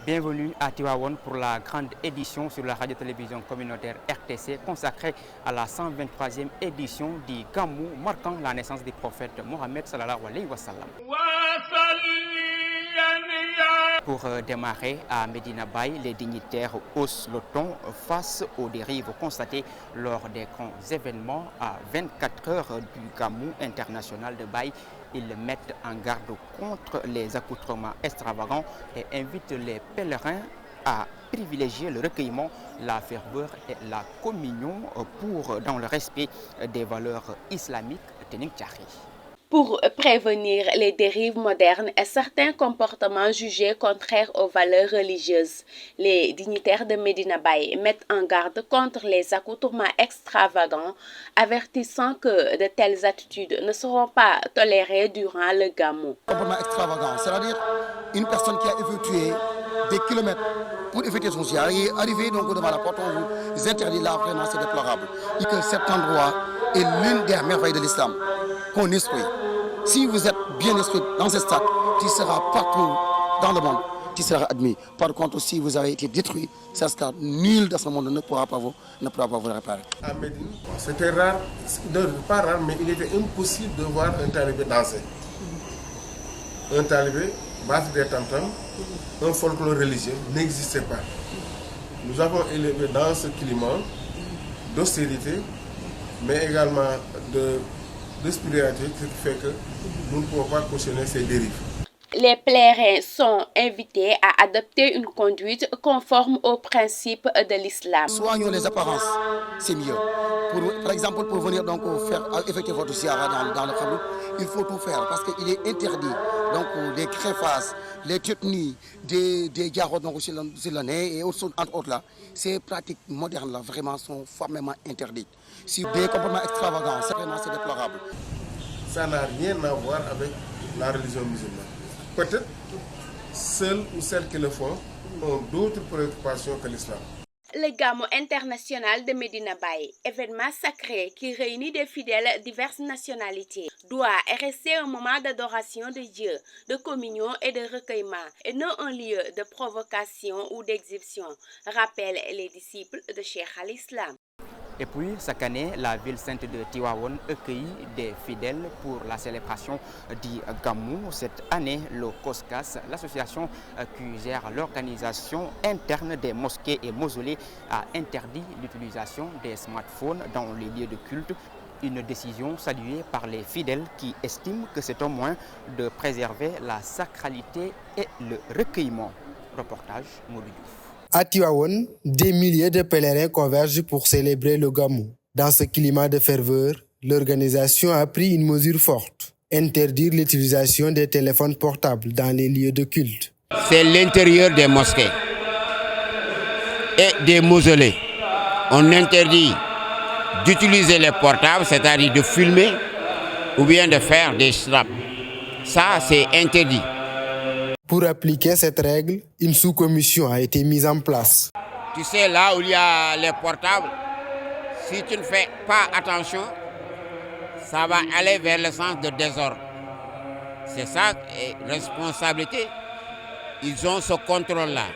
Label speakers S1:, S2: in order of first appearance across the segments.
S1: Bienvenue à Tivaouane pour la grande édition sur la radio-télévision communautaire RTC consacrée à la 123e édition du Gamou marquant la naissance du prophète Mohammed sallallahu alayhi wa sallam. Pour démarrer à Medina Baye, les dignitaires haussent le ton face aux dérives constatées lors des grands événements à 24 heures du Gamou international de Baye. Ils mettent en garde contre les accoutrements extravagants et invitent les pèlerins à privilégier le recueillement, la ferveur et la communion dans le respect des valeurs islamiques.
S2: Pour prévenir les dérives modernes et certains comportements jugés contraires aux valeurs religieuses, les dignitaires de Medina Baye mettent en garde contre les accoutrements extravagants, avertissant que de telles attitudes ne seront pas tolérées durant le Gamou.
S3: Comportement extravagant, c'est-à-dire une personne qui a effectué des kilomètres pour effectuer son ziar et arriver donc devant la porte, on vous interdit là, vraiment c'est déplorable. Et que cet endroit est l'une des merveilles de l'islam qu'on instruit. Si vous êtes bien instruit dans ce stade, tu seras partout dans le monde, tu seras admis. Par contre, si vous avez été détruit, ce stade, nul dans ce monde ne pourra pas vous réparer.
S4: À Médine, c'était rare, pas rare, mais il était impossible de voir un talibé danser. Un talibé, battre des tam-tams, un folklore religieux n'existait pas. Nous avons élevé dans ce climat d'austérité, mais également de spiritualité, ce qui fait que nous ne pouvons pas cautionner ces dérives.
S2: Les pèlerins sont invités à adopter une conduite conforme aux principes de l'islam.
S3: Soignons les apparences, c'est mieux. Par exemple, pour venir donc effectuer votre ziara dans le khabrou, il faut tout faire parce qu'il est interdit. Donc des crevasses, les tutnis, des garottes sur le nez et entre autres là, ces pratiques modernes là vraiment sont formellement interdites. Si des comportements extravagants, c'est déplorable.
S4: Ça n'a rien à voir avec la religion musulmane. Peut-être ceux ou celles qui le font ont d'autres préoccupations que l'islam.
S2: Le Gamou international de Medina Baye, événement sacré qui réunit des fidèles diverses nationalités, doit rester un moment d'adoration de Dieu, de communion et de recueillement, et non un lieu de provocation ou d'exhibition, rappellent les disciples de Cheikh al-Islam.
S1: Et puis, chaque année, la ville sainte de Tivaouane accueille des fidèles pour la célébration du Gamou. Cette année, le COSCAS, l'association qui gère l'organisation interne des mosquées et mausolées, a interdit l'utilisation des smartphones dans les lieux de culte. Une décision saluée par les fidèles qui estiment que c'est au moins de préserver la sacralité et le recueillement. Reportage Maudou Diouf.
S5: À Tivaouane, des milliers de pèlerins convergent pour célébrer le Gamou. Dans ce climat de ferveur, l'organisation a pris une mesure forte: interdire l'utilisation des téléphones portables dans les lieux de culte.
S6: C'est l'intérieur des mosquées et des mausolées. On interdit d'utiliser les portables, c'est-à-dire de filmer ou bien de faire des snaps. Ça, c'est interdit.
S5: Pour appliquer cette règle, une sous-commission a été mise en place.
S6: Tu sais, là où il y a les portables, si tu ne fais pas attention, ça va aller vers le sens de désordre. C'est ça, responsabilité. Ils ont ce contrôle-là.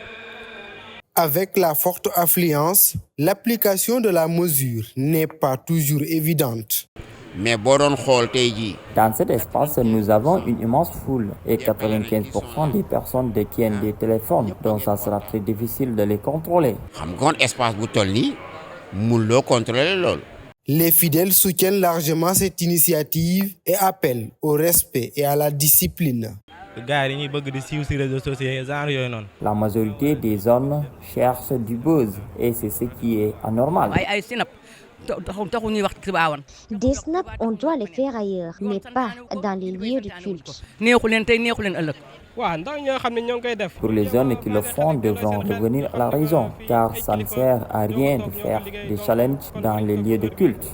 S5: Avec la forte affluence, l'application de la mesure n'est pas toujours évidente.
S7: Dans cet espace, nous avons une immense foule et 95% des personnes détiennent des téléphones, donc ça sera très difficile de les contrôler.
S5: Les fidèles soutiennent largement cette initiative et appellent au respect et à la discipline.
S7: La majorité des zones cherchent du buzz et c'est ce qui est anormal.
S8: Des snaps, on doit les faire ailleurs, mais pas dans les lieux de culte.
S7: Pour les jeunes qui le font devront revenir à la raison, car ça ne sert à rien de faire des challenges dans les lieux de culte.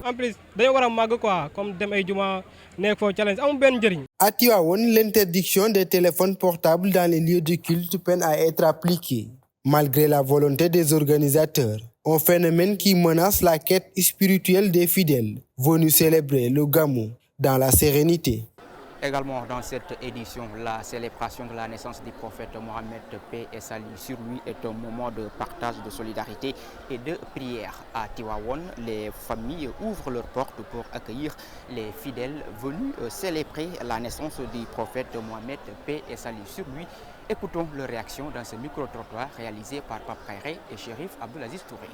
S5: À Tivaouane, l'interdiction des téléphones portables dans les lieux de culte peine à être appliquée, malgré la volonté des organisateurs. Un phénomène qui menace la quête spirituelle des fidèles venus célébrer le Gamou dans la sérénité.
S1: Également dans cette édition, la célébration de la naissance du prophète Mohammed, paix et salut sur lui, est un moment de partage, de solidarité et de prière. À Tivaouane, les familles ouvrent leurs portes pour accueillir les fidèles venus célébrer la naissance du prophète Mohammed, paix et salut sur lui. Écoutons leurs réactions dans ce micro-trottoir réalisé par Pape Khairé et Chérif Abdelaziz Touré.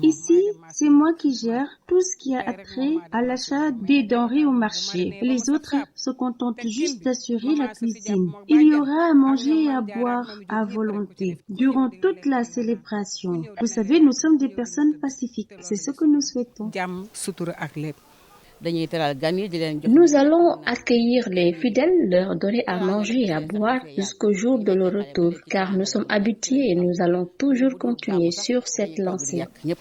S9: Ici, c'est moi qui gère tout ce qui a attrait à l'achat des denrées au marché. Les autres se contentent juste d'assurer la cuisine. Il y aura à manger et à boire à volonté durant toute la célébration. Vous savez, nous sommes des personnes pacifiques. C'est ce que nous souhaitons.
S10: Nous allons accueillir les fidèles, leur donner à manger et à boire jusqu'au jour de leur retour, car nous sommes habitués et nous allons toujours continuer sur cette lancée.
S8: Moi, je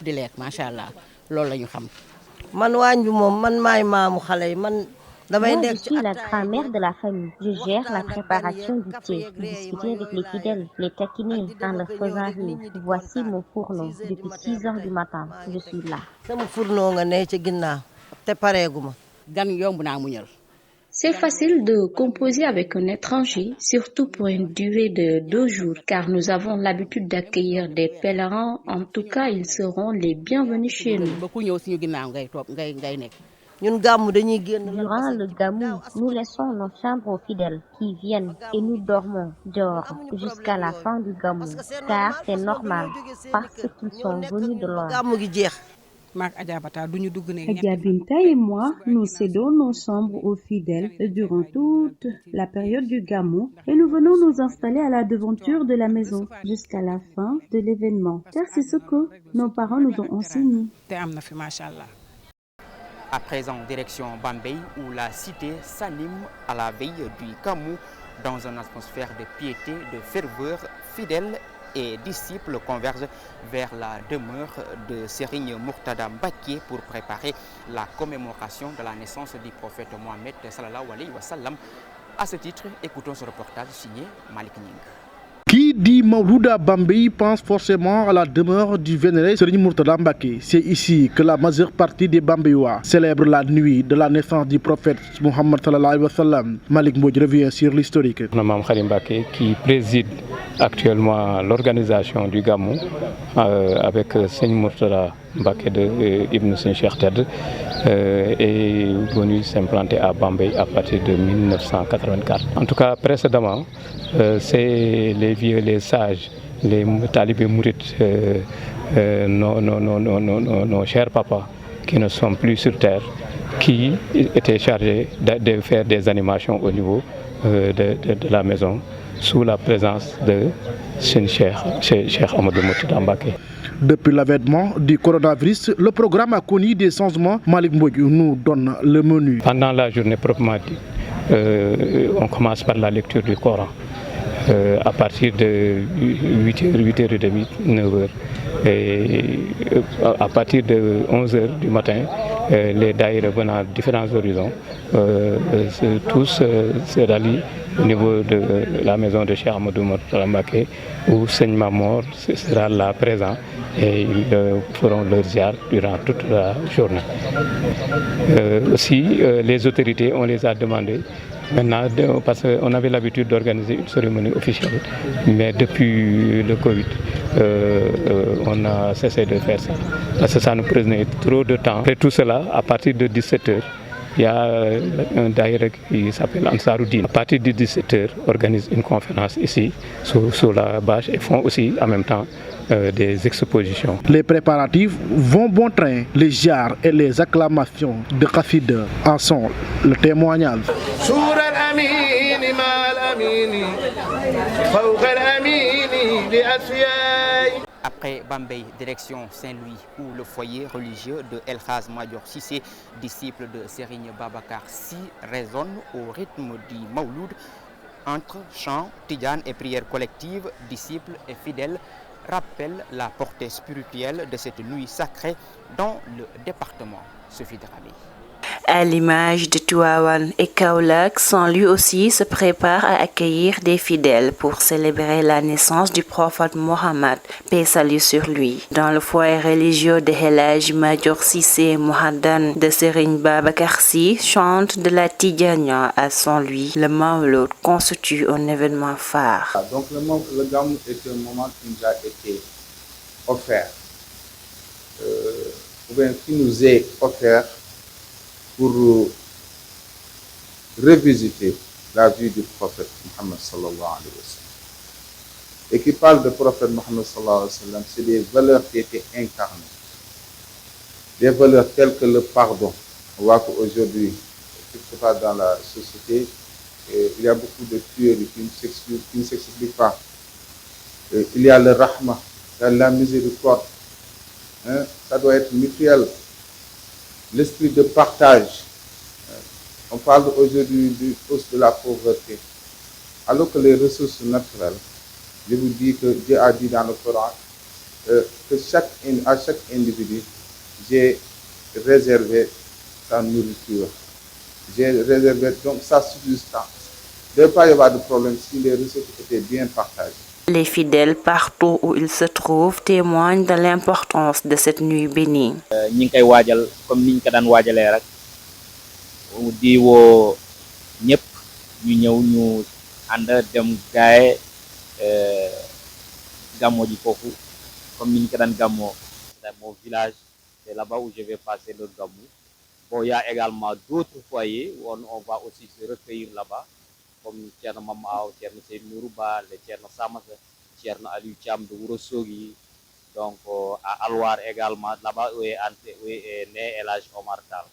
S8: suis la grand-mère de la famille. Je gère la préparation du thé, discuter avec les fidèles, les taquiner en leur faisant rire. Voici mon fourneau. Depuis 6 heures du matin, je suis là.
S10: C'est facile de composer avec un étranger, surtout pour une durée de 2 jours, car nous avons l'habitude d'accueillir des pèlerins. En tout cas, ils seront les bienvenus chez nous.
S8: Durant le gamou, nous laissons nos chambres aux fidèles qui viennent et nous dormons dehors jusqu'à la fin du gamou, car c'est normal parce qu'ils sont venus de loin.
S9: Adja Binta et moi, nous cédons nos chambres aux fidèles durant toute la période du gamou et nous venons nous installer à la devanture de la maison jusqu'à la fin de l'événement, car c'est ce que nos parents nous ont enseigné.
S1: À présent, direction Bambey, où la cité s'anime à la veille du gamou dans une atmosphère de piété, de ferveur. Fidèles et disciples convergent vers la demeure de Serigne Murtada Mbacké pour préparer la commémoration de la naissance du prophète Mohammed sallallahu alayhi wa sallam. À ce titre, écoutons ce reportage signé Malik Ning.
S11: Qui dit Mawlouda Bambey pense forcément à la demeure du vénéré Serigne Murtada Mbacké. C'est ici que la majeure partie des Bambéois célèbre la nuit de la naissance du prophète Mohammed sallallahu alayhi wa sallam. Malik Mbodj revient sur l'historique.
S12: Mme Khary Mbacké qui préside actuellement l'organisation du Gamou avec Serigne Murtada Mbacké de Ibn Serigne Cheikh Tedd est venu s'implanter à Bambey à partir de 1984. En tout cas, précédemment, c'est les vieux, les sages, les talibés mourides, nos chers papas qui ne sont plus sur terre, qui étaient chargés de faire des animations au niveau de la maison sous la présence de Cheikh Ahmadou Murtada Mbacké.
S11: Depuis l'avènement du coronavirus, le programme a connu des changements. Malik Mbodj nous donne le menu.
S12: Pendant la journée proprement dit, on commence par la lecture du Coran. À partir de 8h30, 9h. Et à partir de 11h du matin, les daïres venant de différents horizons, tous se rallient au niveau de la maison de Cheikh Ahmadou Murtada Mbacké, où Serigne Mamor sera là présent et ils feront leur ziar durant toute la journée. Aussi, les autorités, on les a demandé maintenant, parce qu'on avait l'habitude d'organiser une cérémonie officielle, mais depuis le Covid, on a cessé de faire ça, parce que ça nous prenait trop de temps. Après tout cela, à partir de 17h, il y a un daïra qui s'appelle Ansaroudine. À partir de 17h, organise une conférence ici, sous la bâche, et font aussi en même temps des expositions.
S11: Les préparatifs vont bon train. Les jars et les acclamations de Khafid en sont le témoignage.
S1: Après Bambey, direction Saint-Louis, où le foyer religieux de El Hadj Madior Cissé, disciple de Serigne Babacar Sy, résonne au rythme du Mawloud. Entre chants, tidiane et prières collectives, disciples et fidèles rappellent la portée spirituelle de cette nuit sacrée dans le département. Sophie Dramé.
S13: À l'image de Tivaouane et Kaolack, Saint-Louis aussi se prépare à accueillir des fidèles pour célébrer la naissance du prophète Mohammed, paix et salut sur lui. Dans le foyer religieux de El Hadji Madior Cissé Mohadan de Serigne Babacar Sy, chante de la Tidjania à Saint-Louis, le Mawlud constitue un événement phare.
S14: Donc le Gamou est un moment qui nous a été offert, ou bien qui nous est offert pour revisiter la vie du prophète Mohammed sallallahu alayhi wa sallam. Et qui parle de prophète Mohammed sallallahu alayhi wa sallam, c'est des valeurs qui étaient incarnées. Des valeurs telles que le pardon. On voit qu'aujourd'hui, quelque part dans la société, il y a beaucoup de tueries qui ne s'expliquent pas. Il y a le rahma, il y a la miséricorde. Ça doit être mutuel. L'esprit de partage. On parle aujourd'hui du cause de la pauvreté. Alors que les ressources naturelles, je vous dis que Dieu a dit dans le Coran que à chaque individu, j'ai réservé sa nourriture. J'ai réservé donc sa subsistance. Il ne devait pas y avoir de problème si les ressources étaient bien partagées.
S13: Les fidèles partout où ils se trouvent témoignent de l'importance de cette nuit bénie.
S15: Ñi ngi koy waajal comme niñ ko daan waajalee rek di woo ñëpp ñu ñëw ñu ànd dem gaaye gàmmo ji foofu comme niñ ko daan gàmmoo. C'est mon village, c'est là-bas où je vais passer le gamou. Bon, il y a également d'autres foyers où on va aussi se recueillir là-bas, comme Tcherno Mamao, Tcherno Seynourouba, le Tcherno Samassa, Tcherno Aliou Thiam de Ourossogui, donc à Alwar également, là-bas où est né El Hadji Omar Tall.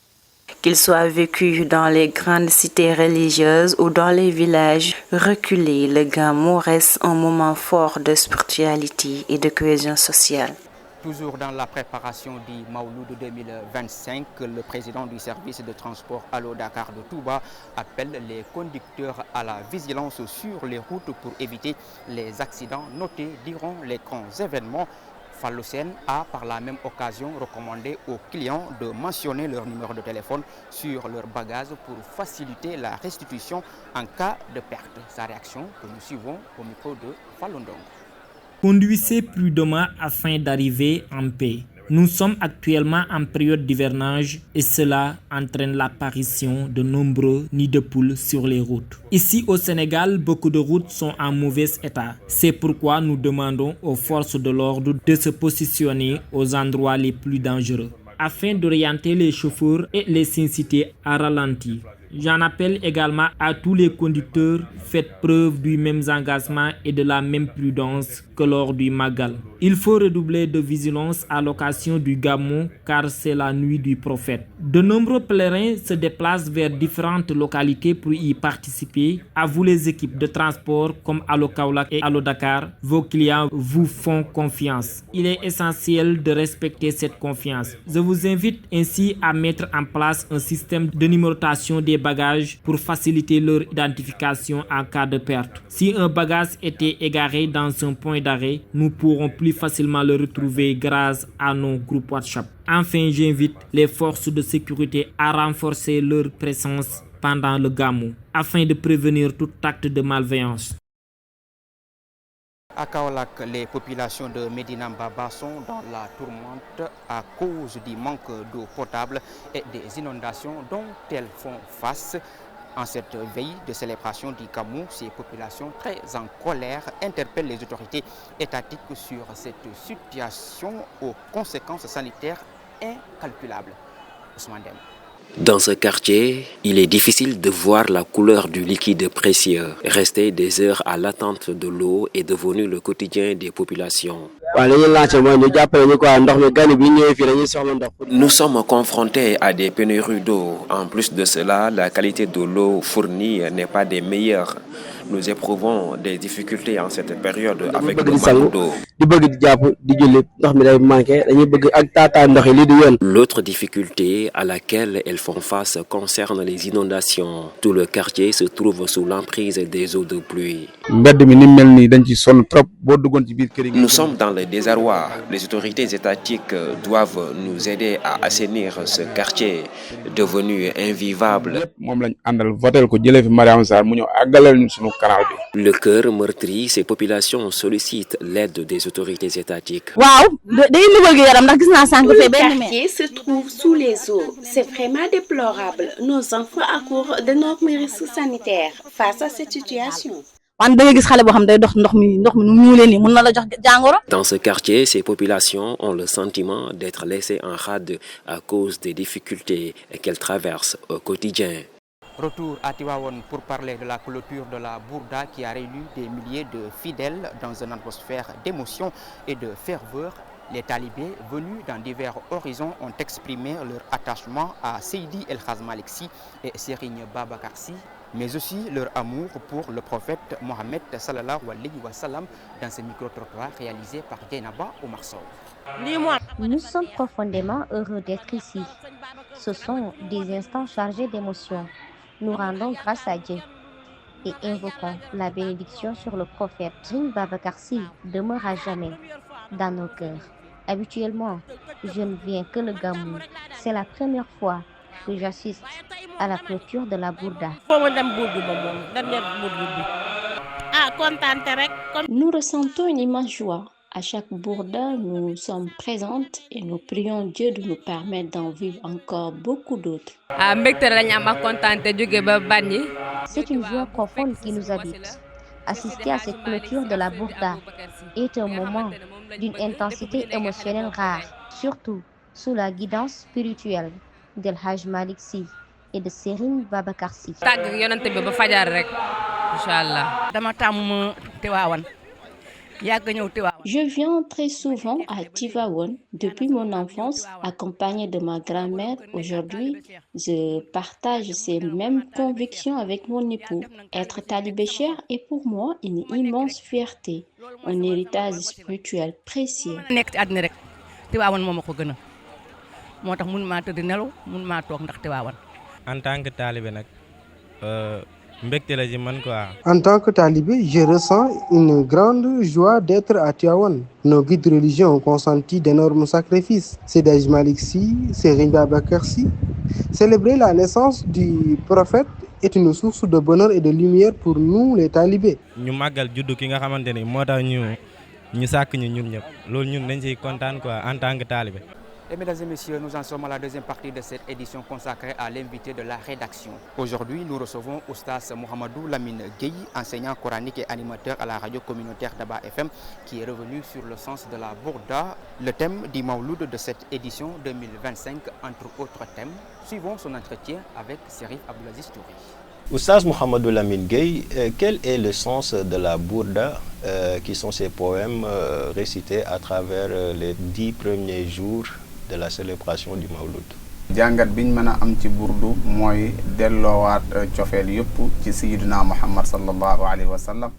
S13: Qu'il soit vécu dans les grandes cités religieuses ou dans les villages reculés, le Gamou reste un moment fort de spiritualité et de cohésion sociale.
S1: Toujours dans la préparation du Mawlud 2025, le président du service de transport Allo-Dakar de Touba appelle les conducteurs à la vigilance sur les routes pour éviter les accidents notés durant les grands événements. Fallou-Sène a par la même occasion recommandé aux clients de mentionner leur numéro de téléphone sur leur bagage pour faciliter la restitution en cas de perte. Sa réaction que nous suivons au micro de Fallou Ndong.
S16: Conduisez prudemment afin d'arriver en paix. Nous sommes actuellement en période d'hivernage et cela entraîne l'apparition de nombreux nids de poules sur les routes. Ici au Sénégal, beaucoup de routes sont en mauvais état. C'est pourquoi nous demandons aux forces de l'ordre de se positionner aux endroits les plus dangereux afin d'orienter les chauffeurs et les inciter à ralentir. J'en appelle également à tous les conducteurs, faites preuve du même engagement et de la même prudence que lors du Magal. Il faut redoubler de vigilance à l'occasion du Gamou car c'est la nuit du prophète. De nombreux pèlerins se déplacent vers différentes localités pour y participer. À vous les équipes de transport comme Allo Kaolack et Allo Dakar, vos clients vous font confiance. Il est essentiel de respecter cette confiance. Je vous invite ainsi à mettre en place un système de numérotation des bagages pour faciliter leur identification en cas de perte. Si un bagage était égaré dans un point d'arrêt, nous pourrons plus facilement le retrouver grâce à nos groupes WhatsApp. Enfin, j'invite les forces de sécurité à renforcer leur présence pendant le Gamou afin de prévenir tout acte de malveillance.
S1: À Kaolack, les populations de Médina Mbaba sont dans la tourmente à cause du manque d'eau potable et des inondations dont elles font face. En cette veille de célébration du Gamou, ces populations très en colère interpellent les autorités étatiques sur cette situation aux conséquences sanitaires incalculables. Ousmane Dem.
S17: Dans ce quartier, il est difficile de voir la couleur du liquide précieux. Rester des heures à l'attente de l'eau est devenu le quotidien des populations. Nous sommes confrontés à des pénuries d'eau. En plus de cela, la qualité de l'eau fournie n'est pas des meilleures. Nous éprouvons des difficultés en cette période avec le manque d'eau. L'autre difficulté à laquelle elles font face concerne les inondations. Tout le quartier se trouve sous l'emprise des eaux de pluie. Nous sommes dans le désarroi. Les autorités étatiques doivent nous aider à assainir ce quartier devenu invivable. Le cœur meurtri, ces populations sollicitent l'aide des autorités étatiques.
S2: Tout le quartier se trouve sous les eaux. C'est vraiment déplorable. Nos enfants accourent d'énormes risques sanitaires face à cette situation.
S17: Dans ce quartier, ces populations ont le sentiment d'être laissées en rade à cause des difficultés qu'elles traversent au quotidien.
S1: Retour à Tivaouane pour parler de la clôture de la Bourda qui a réuni des milliers de fidèles dans une atmosphère d'émotion et de ferveur. Les talibés venus dans divers horizons ont exprimé leur attachement à Seydi El Hadj Malick Sy et Serigne Babacar Sy, mais aussi leur amour pour le prophète Mohammed sallallahu alayhi wa sallam dans ce micro-trottoir réalisé par Dieynaba Oumar Sow.
S8: Nous sommes profondément heureux d'être ici. Ce sont des instants chargés d'émotions. Nous rendons grâce à Dieu et invoquons la bénédiction sur le prophète. Serigne Babacar Sy demeure à jamais dans nos cœurs. Habituellement, je ne viens que le Gamou. C'est la première fois que j'assiste à la clôture de la Bourda.
S10: Nous ressentons une immense joie. À chaque Bourda, nous sommes présentes et nous prions Dieu de nous permettre d'en vivre encore beaucoup d'autres.
S8: C'est une joie profonde qui nous habite. Assister à cette clôture de la Bourda est un moment d'une intensité émotionnelle rare, surtout sous la guidance spirituelle d'El Hadj Malick Sy et de Serigne Babacar Sy.
S10: Je viens très souvent à Tivaouane depuis mon enfance, accompagnée de ma grand-mère. Aujourd'hui, je partage ces mêmes convictions avec mon époux. Être talibé cheikh est pour moi une immense fierté, un héritage spirituel précieux.
S18: En tant que talibé,
S5: En tant que talibé, je ressens une grande joie d'être à Tivaouane. Nos guides religieux ont consenti d'énormes sacrifices. Seydi El Hadj Malick Sy, Serigne Babacar Sy. Célébrer la naissance du prophète est une source de bonheur et de lumière pour nous les talibés.
S18: Ñu magal juddu ki nga xamanteni motax ñu sak ñun ñep. Lool ñun dañ ci contane quoi en tant que talibé.
S1: Et mesdames et messieurs, nous en sommes à la deuxième partie de cette édition consacrée à l'invité de la rédaction. Aujourd'hui, nous recevons Oustaz Mohamedou Lamine Gueye, enseignant coranique et animateur à la radio communautaire Daba FM, qui est revenu sur le sens de la Bourda, le thème du Mawloud de cette édition 2025, entre autres thèmes. Suivons son entretien avec Serif Abdelaziz Touré.
S19: Oustaz Mohamedou Lamine Gueye, quel est le sens de la Bourda, qui sont ces poèmes récités à travers les 10 premiers jours de la célébration du Mawlud?
S20: jàngat biñ mën a am ci burdu mooy delloowaat cofeel yëpp ci Sayyidina Muhammad sallallahu alayhi wa sallam.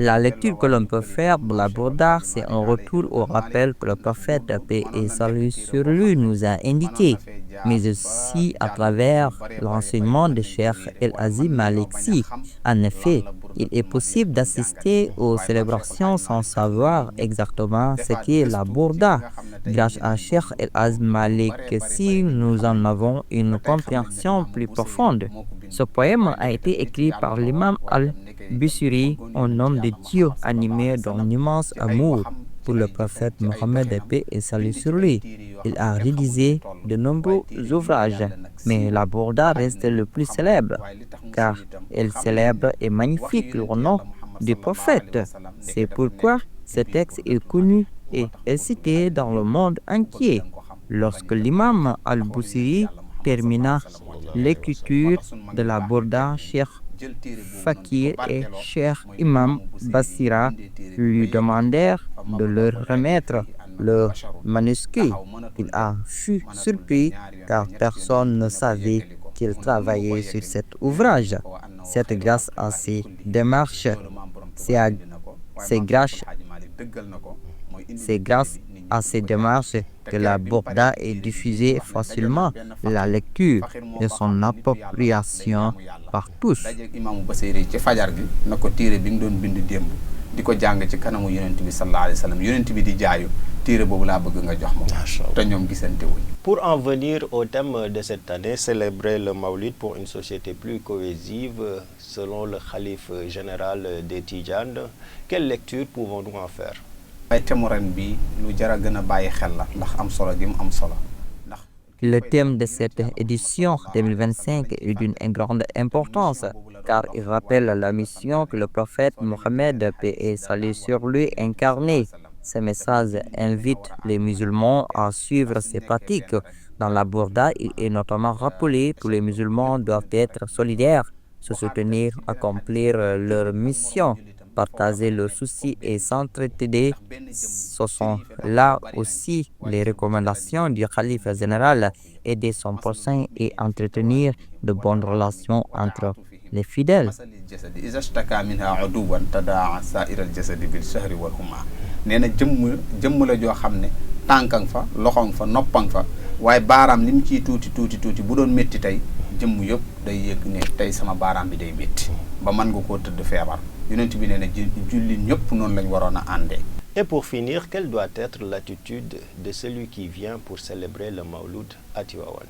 S21: La lecture que l'on peut faire de la Bourda, c'est un retour au rappel que le prophète, paix et salut sur lui, nous a indiqué, mais aussi à travers l'enseignement de Cheikh El Hadj Malick Sy. En effet, il est possible d'assister aux célébrations sans savoir exactement ce qu'est la Bourda. Grâce à Cheikh El Hadj Malick Sy, nous en avons une compréhension plus profonde. Ce poème a été écrit par l'imam Al-Busiri, un homme de Dieu animé d'un immense amour pour le prophète Mohammed, paix et salut sur lui. Il a rédigé de nombreux ouvrages, mais la Bourda reste le plus célèbre, car elle célèbre et magnifique le nom du prophète. C'est pourquoi ce texte est connu et est cité dans le monde entier. Lorsque l'imam Al-Busiri termina l'écriture de la Bourda, Cheikh Fakir et Cheikh Imam Basira lui demandèrent de leur remettre le manuscrit. Il a fut surpris car personne ne savait qu'il travaillait sur cet ouvrage. C'est grâce à ces démarches, c'est grâce C'est grâce à ces démarches que la Bourda est diffusée facilement, la lecture et son appropriation par tous.
S19: Pour en venir au thème de cette année, célébrer le Maulid pour une société plus cohésive, selon le khalife général des Tidjanes, quelle lecture pouvons-nous en faire?
S21: Le thème de cette édition 2025 est d'une grande importance car il rappelle la mission que le prophète Mohammed, paix et salut sur lui, incarnait. Ce message invite les musulmans à suivre ces pratiques. Dans la Bourda, il est notamment rappelé que les musulmans doivent être solidaires, se soutenir, accomplir leur mission, partager leurs soucis et s'entraider. Ce sont là aussi les recommandations du khalife général, aider son prochain et entretenir de bonnes relations entre les fidèles.
S19: Et pour finir, quelle doit être l'attitude de celui qui vient pour célébrer le Mawlud à Tivaouane?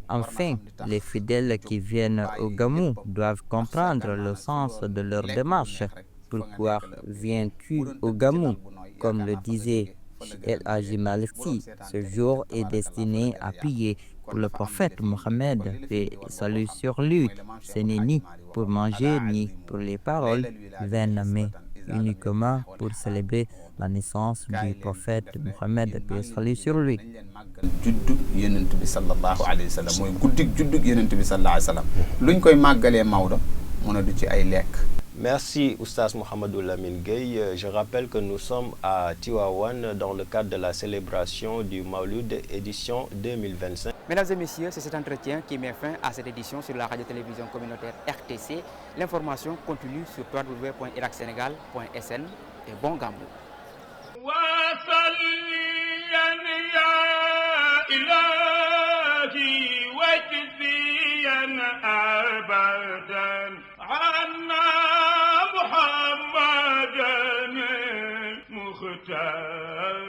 S21: Enfin, les fidèles qui viennent au Gamou doivent comprendre le sens de leur démarche. Pourquoi viens-tu au Gamou? Comme le disait El Hadji Malick Sy, ce jour est destiné à prier pour le prophète Mohammed, paix et salut sur lui. Ce n'est ni pour manger ni pour les paroles vaines, mais uniquement pour célébrer la naissance du prophète Mohammed, paix et salut sur lui.
S19: Merci Oustaz Mohamedou Lamine Gueye. Je rappelle que nous sommes à Tivaouane dans le cadre de la célébration du Maulud édition 2025.
S1: Mesdames et messieurs, c'est cet entretien qui met fin à cette édition sur la radio-télévision communautaire RTC. L'information continue sur www.iracsenegal.sn et bon Gamou. محمد المختار